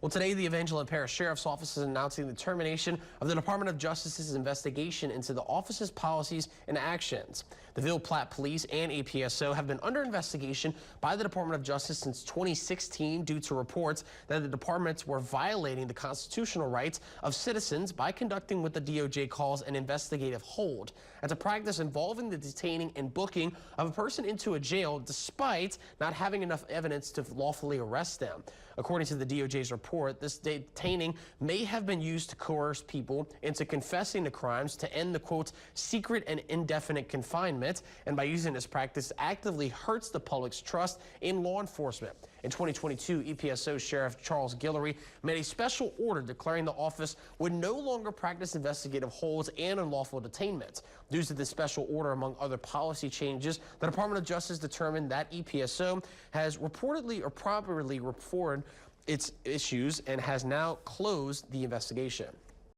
Well, today, the Evangeline Parish Sheriff's Office is announcing the termination of the Department of Justice's investigation into the office's policies and actions. The Ville, Platte Police and EPSO have been under investigation by the Department of Justice since 2016 due to reports that the departments were violating the constitutional rights of citizens by conducting what the DOJ calls an investigative hold. That's a practice involving the detaining and booking of a person into a jail despite not having enough evidence to lawfully arrest them. According to the DOJ's report, this detaining may have been used to coerce people into confessing to crimes to end the, quote, secret and indefinite confinement, and by using this practice actively hurts the public's trust in law enforcement. In 2022, EPSO Sheriff Charles Guillory made a special order declaring the office would no longer practice investigative holds and unlawful detainment. Due to this special order, among other policy changes, the Department of Justice determined that EPSO has reportedly or properly reported its issues and has now closed the investigation.